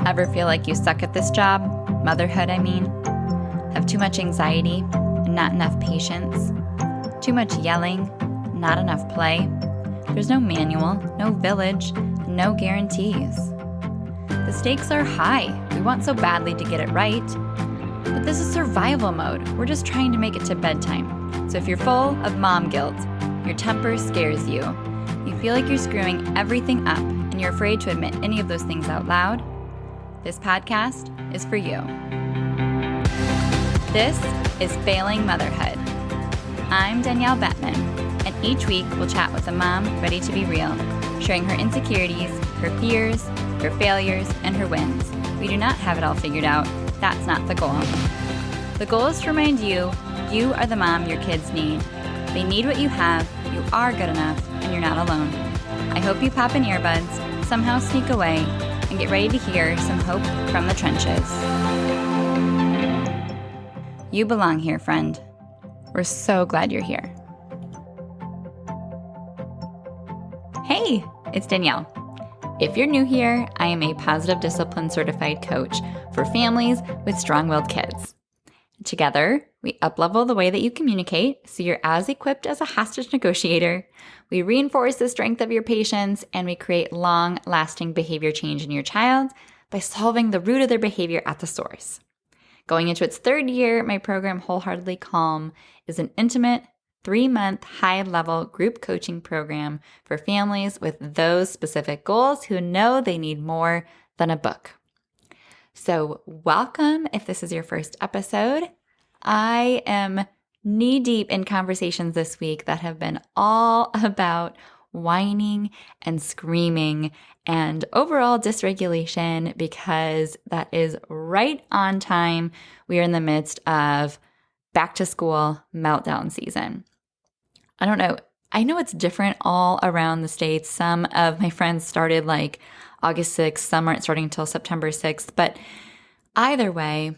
Ever feel like you suck at this job? Motherhood, I mean. Have too much anxiety and not enough patience? Too much yelling, not enough play? There's no manual, no village, no guarantees. The stakes are high. We want so badly to get it right. But this is survival mode. We're just trying to make it to bedtime. So if you're full of mom guilt, your temper scares you, you feel like you're screwing everything up, and you're afraid to admit any of those things out loud, this podcast is for you. This is Failing Motherhood. I'm Danielle Bettman, and each week we'll chat with a mom ready to be real, sharing her insecurities, her fears, her failures, and her wins. We do not have it all figured out. That's not the goal. The goal is to remind you, you are the mom your kids need. They need what you have, you are good enough, and you're not alone. I hope you pop in earbuds, somehow sneak away, and get ready to hear some hope from the trenches. You belong here, friend. We're so glad you're here. Hey, it's Danielle. If you're new here, I am a positive discipline certified coach for families with strong-willed kids. Together, we uplevel the way that you communicate so you're as equipped as a hostage negotiator. We reinforce the strength of your patience, and we create long-lasting behavior change in your child by solving the root of their behavior at the source. Going into its third year, my program, Wholeheartedly Calm, is an intimate, 3-month, high-level group coaching program for families with those specific goals who know they need more than a book. So welcome if this is your first episode. I am knee-deep in conversations this week that have been all about whining and screaming and overall dysregulation, because that is right on time. We are in the midst of back to school meltdown season. I don't know. I know it's different all around the States. Some of my friends started like August 6th. Some aren't starting until September 6th. But either way,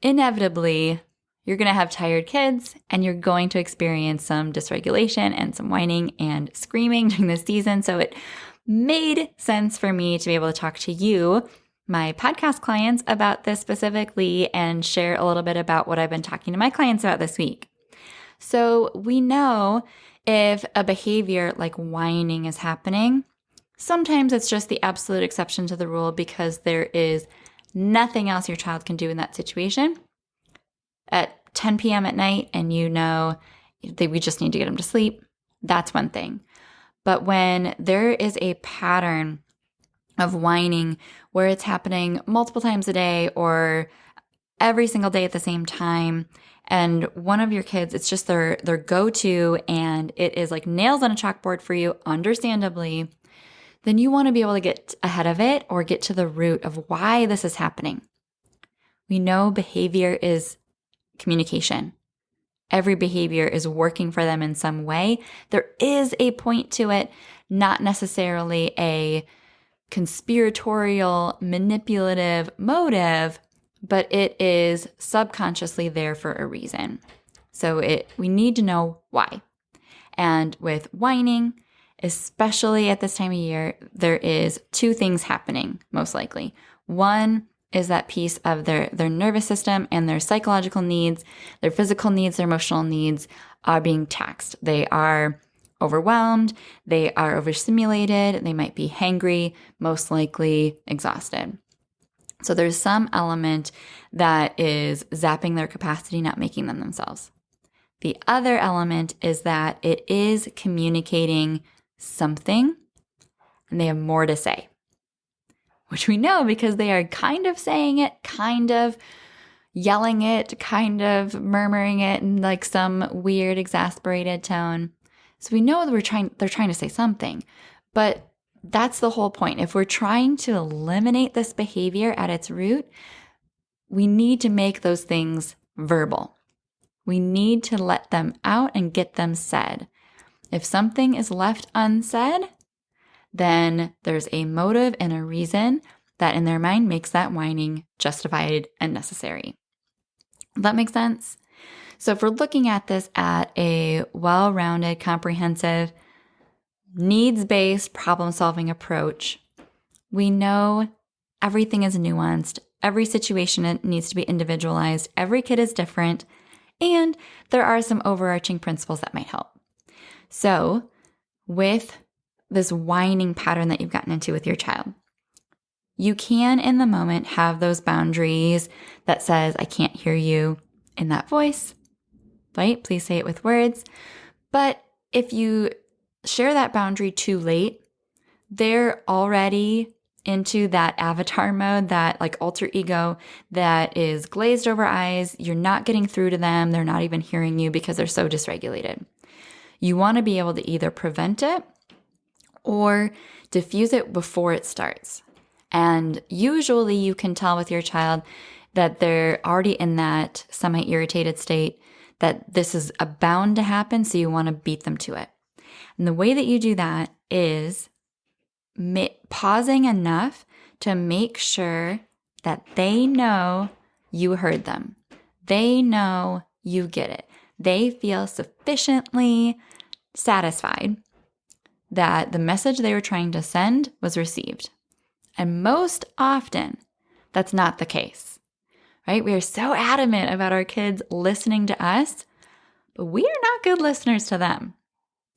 inevitably, you're going to have tired kids and you're going to experience some dysregulation and some whining and screaming during this season. So it made sense for me to be able to talk to you, my podcast clients, about this specifically and share a little bit about what I've been talking to my clients about this week. So we know if a behavior like whining is happening, sometimes it's just the absolute exception to the rule because there is nothing else your child can do in that situation at 10 p.m. at night, and you know we just need to get them to sleep. That's one thing. But when there is a pattern of whining where it's happening multiple times a day or every single day at the same time, and one of your kids, it's just their go-to, and it is like nails on a chalkboard for you, understandably, then you want to be able to get ahead of it or get to the root of why this is happening. We know behavior is communication. Every behavior is working for them in some way. There is a point to it, not necessarily a conspiratorial, manipulative motive, but it is subconsciously there for a reason. So we need to know why. And with whining, especially at this time of year, there is 2 things happening, most likely. One is that piece of their nervous system and their psychological needs, their physical needs, their emotional needs are being taxed. They are overwhelmed, they are overstimulated, they might be hangry, most likely exhausted. So there's some element that is zapping their capacity, not making them themselves. The other element is that it is communicating something and they have more to say, which we know because they are kind of saying it, kind of yelling it, kind of murmuring it in like some weird exasperated tone. So we know that they're trying to say something, but that's the whole point. If we're trying to eliminate this behavior at its root, we need to make those things verbal. We need to let them out and get them said. If something is left unsaid, then there's a motive and a reason that in their mind makes that whining justified and necessary. Does that make sense? So if we're looking at this at a well-rounded, comprehensive, needs-based problem-solving approach, we know Everything is nuanced. Every situation needs to be individualized. Every kid is different. And there are some overarching principles that might help. So with this whining pattern that you've gotten into with your child, you can in the moment have those boundaries that says, I can't hear you in that voice, right? Please say it with words. But if you share that boundary too late, they're already into that avatar mode, that like alter ego that is glazed over eyes. You're not getting through to them. They're not even hearing you because they're so dysregulated. You want to be able to either prevent it or diffuse it before it starts. And usually you can tell with your child that they're already in that semi-irritated state, that this is bound to happen, so you want to beat them to it. And the way that you do that is pausing enough to make sure that they know you heard them. They know you get it. They feel sufficiently satisfied that the message they were trying to send was received. And most often, that's not the case, right? We are so adamant about our kids listening to us, but we are not good listeners to them,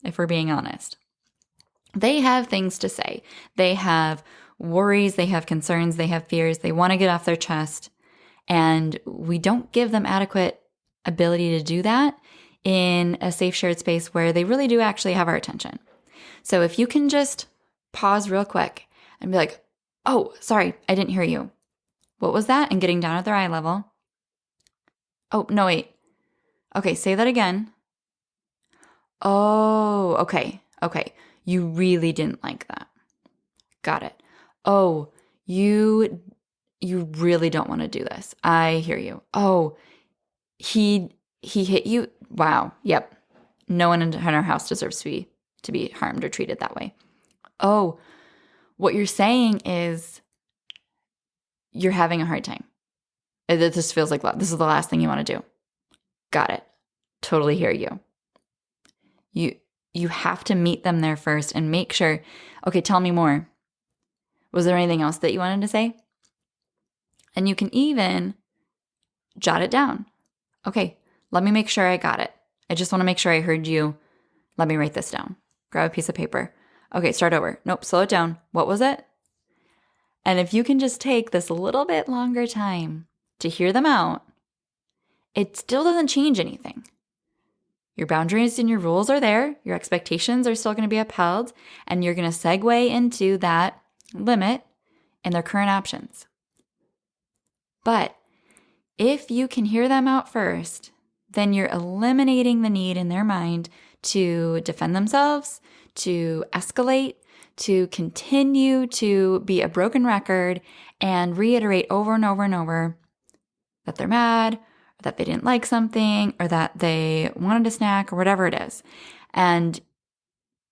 if we're being honest. They have things to say. They have worries, they have concerns, they have fears, they want to get off their chest. And we don't give them adequate ability to do that in a safe shared space where they really do actually have our attention. So if you can just pause real quick and be like, oh, sorry, I didn't hear you. What was that? And getting down at their eye level. Oh, no, wait. Okay, say that again. Oh, okay. You really didn't like that. Got it. Oh, you really don't want to do this. I hear you. Oh, he hit you. Wow. Yep. No one in our house deserves to be harmed or treated that way. Oh, what you're saying is you're having a hard time. This feels like this is the last thing you want to do. Got it. Totally hear you. You have to meet them there first and make sure, okay, tell me more. Was there anything else that you wanted to say? And you can even jot it down. Okay, let me make sure I got it. I just want to make sure I heard you. Let me write this down. Grab a piece of paper. Okay, start over. Nope, slow it down. What was it? And if you can just take this a little bit longer time to hear them out, it still doesn't change anything. Your boundaries and your rules are there. Your expectations are still going to be upheld, and you're going to segue into that limit and their current options. But if you can hear them out first, then you're eliminating the need in their mind to defend themselves, to escalate, to continue to be a broken record and reiterate over and over and over that they're mad, or that they didn't like something, or that they wanted a snack, or whatever it is. And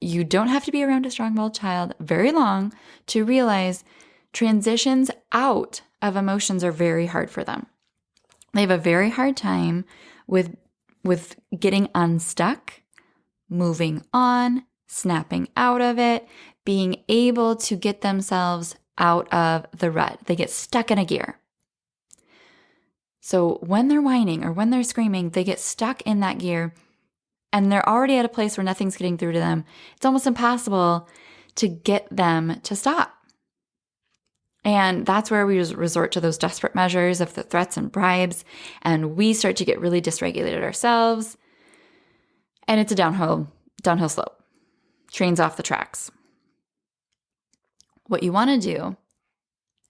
you don't have to be around a strong-willed child very long to realize transitions out of emotions are very hard for them. They have a very hard time with getting unstuck, moving on, snapping out of it, being able to get themselves out of the rut. They get stuck in a gear. So when they're whining or when they're screaming, they get stuck in that gear and they're already at a place where nothing's getting through to them. It's almost impossible to get them to stop. And that's where we resort to those desperate measures of the threats and bribes, and we start to get really dysregulated ourselves. And it's a downhill slope. Trains off the tracks. What you want to do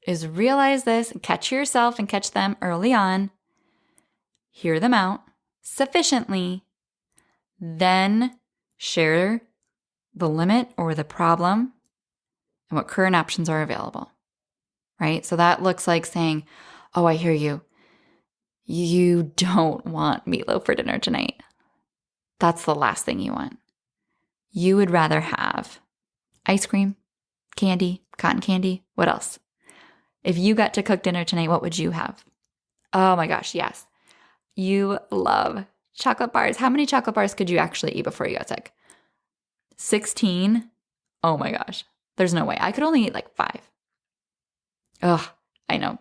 is realize this and catch yourself and catch them early on, hear them out sufficiently, then share the limit or the problem and what current options are available, right? So that looks like saying, oh, I hear you. You don't want meatloaf for dinner tonight. That's the last thing you want. You would rather have ice cream, candy, cotton candy. What else? If you got to cook dinner tonight, what would you have? Oh my gosh, yes. You love chocolate bars. How many chocolate bars could you actually eat before you got sick? 16? Oh my gosh. There's no way. I could only eat like 5. Ugh, I know.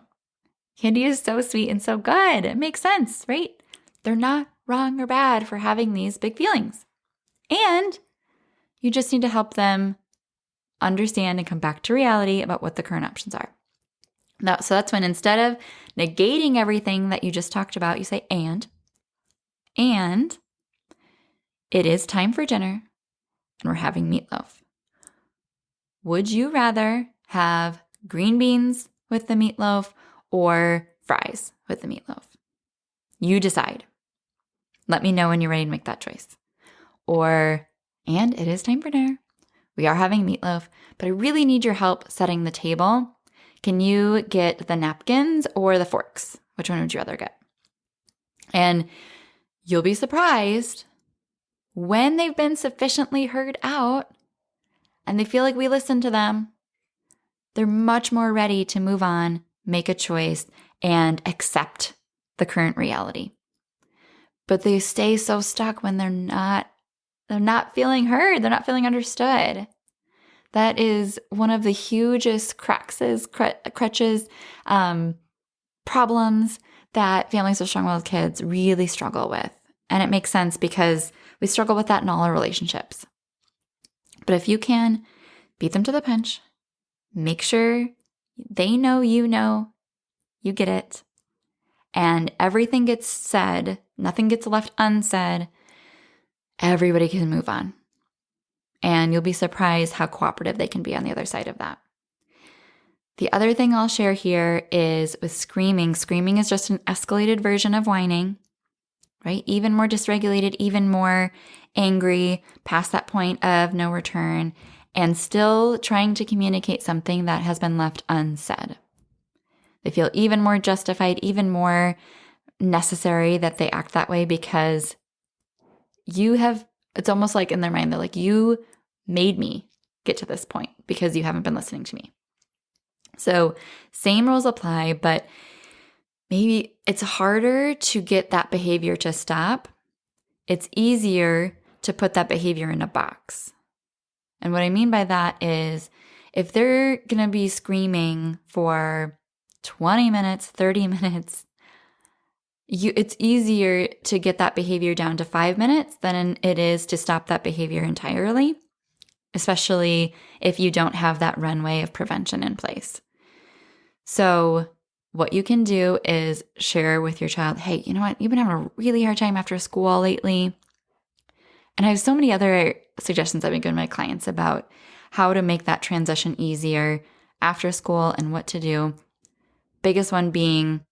Candy is so sweet and so good. It makes sense, right? They're not wrong or bad for having these big feelings. And you just need to help them understand and come back to reality about what the current options are. So that's when, instead of negating everything that you just talked about, you say, and it is time for dinner and we're having meatloaf. Would you rather have green beans with the meatloaf or fries with the meatloaf? You decide. Let me know when you're ready to make that choice. Or, and it is time for dinner. We are having meatloaf, but I really need your help setting the table. Can you get the napkins or the forks? Which one would you rather get? And you'll be surprised when they've been sufficiently heard out and they feel like we listened to them, they're much more ready to move on, make a choice, and accept the current reality. But they stay so stuck when they're not feeling heard, they're not feeling understood. That is one of the hugest crutches, problems that families with strong-willed kids really struggle with. And it makes sense because we struggle with that in all our relationships. But if you can beat them to the punch, make sure they know, you get it, and everything gets said, nothing gets left unsaid, everybody can move on. And you'll be surprised how cooperative they can be on the other side of that. The other thing I'll share here is with screaming. Screaming is just an escalated version of whining, right? Even more dysregulated, even more angry, past that point of no return, and still trying to communicate something that has been left unsaid. They feel even more justified, even more necessary that they act that way because it's almost like in their mind, they're like, you made me get to this point because you haven't been listening to me. So same rules apply, but maybe it's harder to get that behavior to stop. It's easier to put that behavior in a box. And what I mean by that is if they're going to be screaming for 20 minutes, 30 minutes, it's easier to get that behavior down to 5 minutes than it is to stop that behavior entirely, especially if you don't have that runway of prevention in place. So what you can do is share with your child, hey, you know what? You've been having a really hard time after school lately. And I have so many other suggestions I've been giving my clients about how to make that transition easier after school and what to do. Biggest one being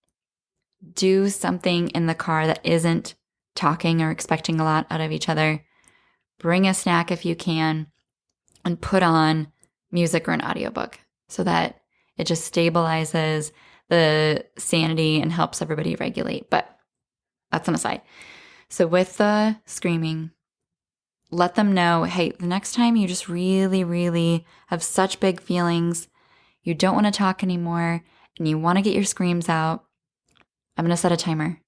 do something in the car that isn't talking or expecting a lot out of each other. Bring a snack if you can, and put on music or an audiobook so that it just stabilizes the sanity and helps everybody regulate. But that's an aside. So with the screaming, let them know, hey, the next time you just really, really have such big feelings, you don't want to talk anymore, and you want to get your screams out, I'm going to set a timer.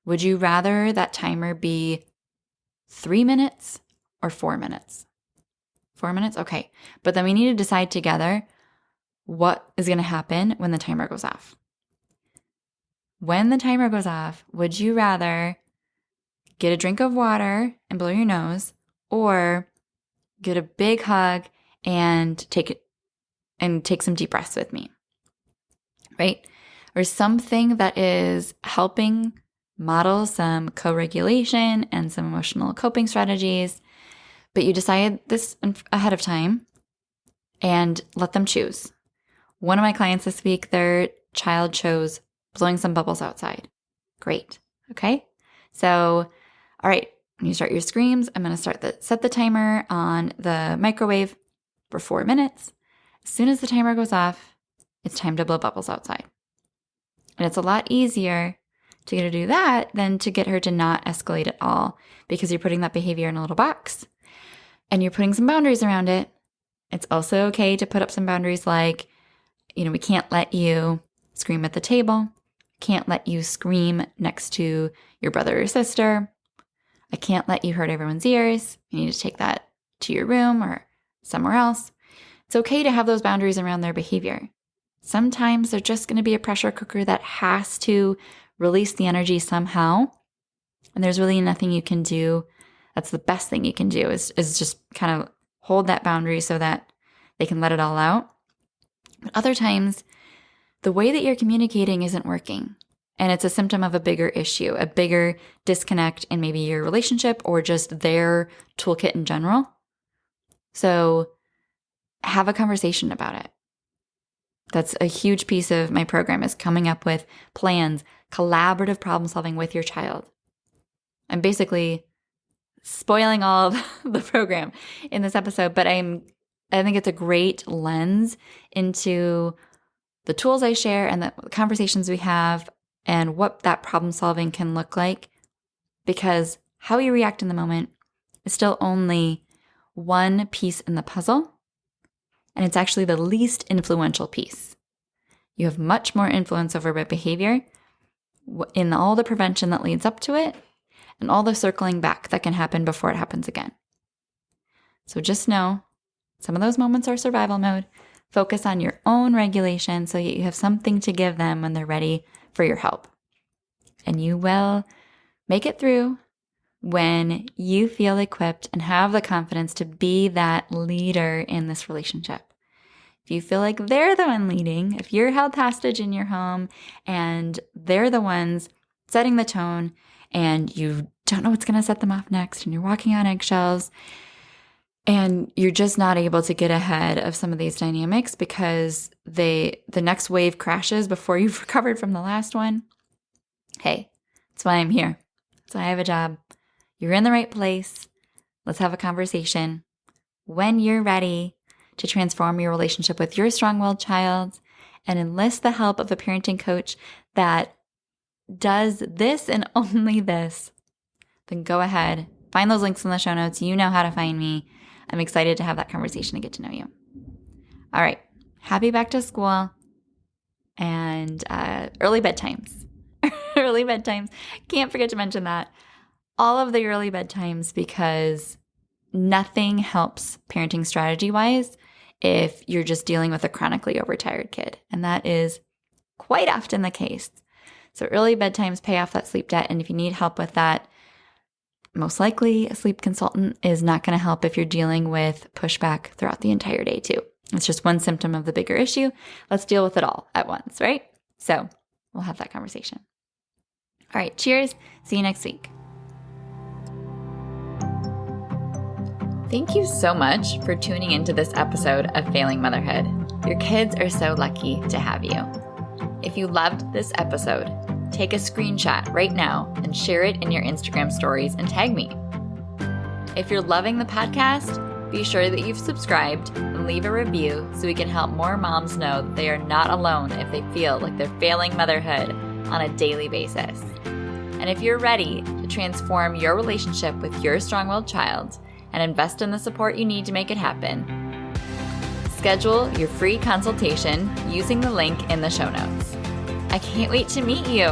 Would you rather that timer be 3 minutes or 4 minutes? 4 minutes? Okay. But then we need to decide together what is going to happen when the timer goes off. When the timer goes off, would you rather get a drink of water and blow your nose, or get a big hug and take some deep breaths with me? Right? Or something that is helping model some co-regulation and some emotional coping strategies, but you decided this ahead of time and let them choose. One of my clients this week, their child chose blowing some bubbles outside. Great. Okay. So, all right, when you start your screams, I'm going to set the timer on the microwave for 4 minutes. As soon as the timer goes off, it's time to blow bubbles outside. And it's a lot easier to get her to do that than to get her to not escalate at all, because you're putting that behavior in a little box and you're putting some boundaries around it. It's also okay to put up some boundaries like, we can't let you scream at the table. Can't let you scream next to your brother or sister. I can't let you hurt everyone's ears. You need to take that to your room or somewhere else. It's okay to have those boundaries around their behavior. Sometimes they're just going to be a pressure cooker that has to release the energy somehow. And there's really nothing you can do. That's the best thing you can do is just kind of hold that boundary so that they can let it all out. But other times, the way that you're communicating isn't working. And it's a symptom of a bigger issue, a bigger disconnect in maybe your relationship or just their toolkit in general. So have a conversation about it. That's a huge piece of my program, is coming up with plans, collaborative problem solving with your child. I'm basically spoiling all of the program in this episode, but I think it's a great lens into the tools I share and the conversations we have and what that problem solving can look like, because how you react in the moment is still only one piece in the puzzle, and it's actually the least influential piece. You have much more influence over your behavior in all the prevention that leads up to it and all the circling back that can happen before it happens again. So just know some of those moments are survival mode. Focus on your own regulation so that you have something to give them when they're ready for your help. And you will make it through when you feel equipped and have the confidence to be that leader in this relationship. If you feel like they're the one leading, if you're held hostage in your home and they're the ones setting the tone and you don't know what's going to set them off next and you're walking on eggshells and you're just not able to get ahead of some of these dynamics because the next wave crashes before you've recovered from the last one, hey, that's why I'm here. That's why I have a job. You're in the right place. Let's have a conversation. When you're ready to transform your relationship with your strong-willed child and enlist the help of a parenting coach that does this and only this, then go ahead. Find those links in the show notes. You know how to find me. I'm excited to have that conversation and get to know you. All right. Happy back to school and early bedtimes. Early bedtimes. Can't forget to mention that. All of the early bedtimes, because nothing helps parenting strategy-wise if you're just dealing with a chronically overtired kid. And that is quite often the case. So early bedtimes pay off that sleep debt. And if you need help with that, most likely a sleep consultant is not going to help if you're dealing with pushback throughout the entire day too. It's just one symptom of the bigger issue. Let's deal with it all at once, right? So we'll have that conversation. All right, cheers. See you next week. Thank you so much for tuning into this episode of Failing Motherhood. Your kids are so lucky to have you. If you loved this episode, take a screenshot right now and share it in your Instagram stories and tag me. If you're loving the podcast, be sure that you've subscribed and leave a review so we can help more moms know that they are not alone if they feel like they're failing motherhood on a daily basis. And if you're ready to transform your relationship with your strong-willed child and invest in the support you need to make it happen, schedule your free consultation using the link in the show notes. I can't wait to meet you.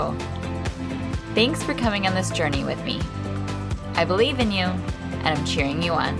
Thanks for coming on this journey with me. I believe in you, and I'm cheering you on.